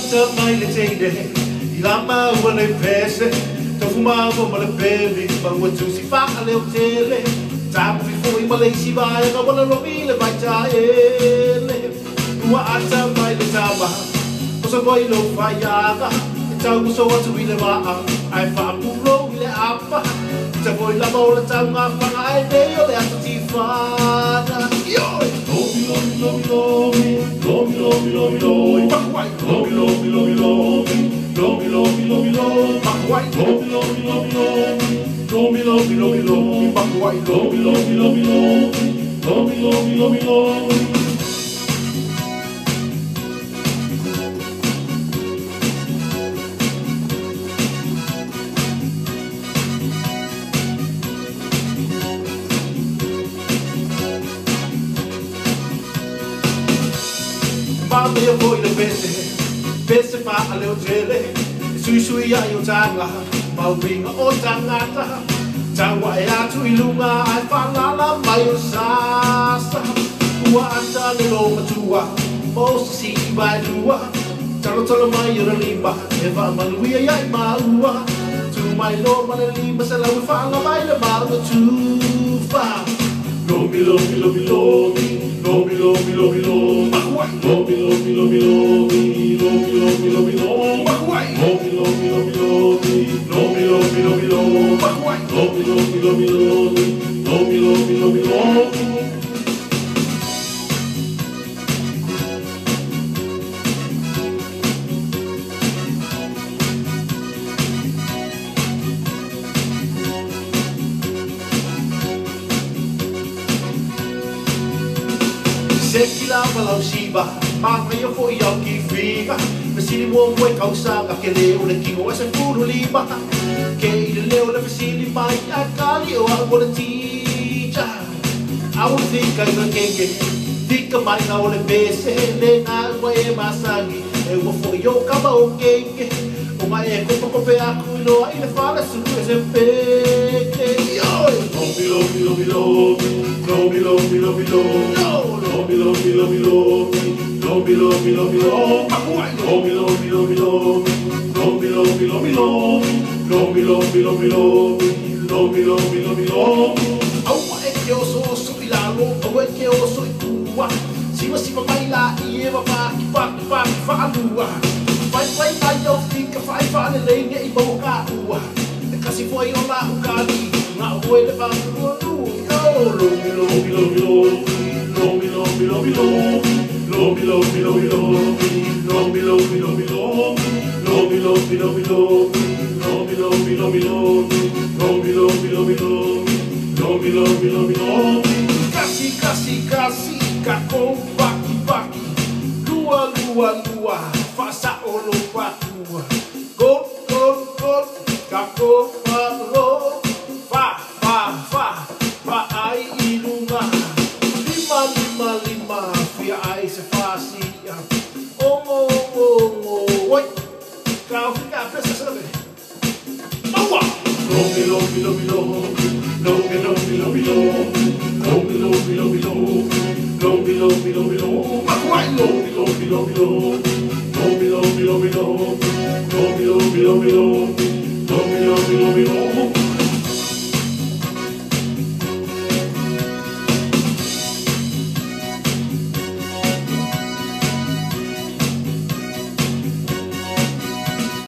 ata mai le teine I lama ua nei pese Tofu mawa ma le pevi Ma ua tusi wha leo tele Tapu fifo I Malaysi vai Ka wana Lomi le vai taele Ua ata mai le tama Kosa koi lo whaiaga E tau kuso atu I le maa Ai wha pulo I le apa Ta koi lama o le tau ngā whanga Ai nei o le atu ti whana Ioi! Lomi, lomi, lomi, lomi Lomi, lomi, lomi, lomi Pakuai! Lomi, lomi, lomi, lomi Lomi, lomi, lomi, lomi Pakuai! Lomi, lomi, lomi, lomi Lomi, lomi, lomi, lomi Pakuai! Lomi, lomi, lomi, lomi Lomi, lomi, lomi, lomi Mama ia foi le pese pa a leo tele Sui sui ai o tanga Mau pinga o tangata Tawa e atu I lunga ai whalala mai o sasa Ua ata le lo matua Mosa si I vai lua Talo talo mai o le lima E va maluia iai maua Tu mai lo ma le lima Se lau whala mai le mau na tufa Lomi, lomi, lomi, lomi Lomi, lomi, lomi, lomi Lomi, lomi, lomi, lomi Lomi, lomi, lomi, lomi Lomi, lomi, lomi, lomi Lomi, lomi, lomi, lomi Lomi, lomi, lomi, lomi Lomi, lomi, lomi, lomi Sekila walau siba Maka ia fo iau ki whiga Masini mua mwe kausanga Ke leo le kingo asa furu lima Ke I le leo le fasili mai A kali o a wole tija Au thika I ka kenge Thika mai na o le bese Le ngā ua e masangi E ua fo i o kama o kenge O mai e kopa kope aku I loa I le whala suru e se peke Lomi, lomi, lomi, lomi Lomi, lomi, lomi, lomi Lomi, lomi, lomi, lomi Lomi, lomi, lomi, lomi Lomi, lomi, lomi, lomi Lomi, lomi, lomi, lomi Lomi, lomi, lomi, lomi Lomi, lomi, lomi, lomi Aua e ke oso oso I lalo Aua e ke oso I kua Siwa siwa mai la I e wa paki paki paki whaalua Whai whai mai au whika whai whale leinge I mauka ua E kasi fwai o la ukali Ngā ue le whakua nui Lomi, lomi, lomi, lomi Lomi, lomi, lomi, lomi Lomi, lomi, lomi, lomi Lomi, lomi, lomi, lomi Lomi, lomi, lomi, lomi Lomi, lomi, lomi, lomi Lomi, lomi, lomi, lomi Lomi, lomi, lomi, lomi Kasi, kasi, kasi Kako, baki, baki Lua, lua, lua Fasa olo patua Gol, gol, gol Kako, palo Fa, fa, fa Fa ai ilunga Lima, lima, lima Fia ai se fasia Ongo, ongo Oi Kau fica pesa sabe Aua Lomi, lomi, lomi, lomi Lomi, lomi, lomi, lomi Lomi, lomi, lomi, lomi Lomi, lomi, lomi, lomi Makuai Lomi, lomi, lomi, lomi Lomi, lomi, lomi, lomi Lomi, lomi, lomi, lomi Lomi, lomi, lomi, lomi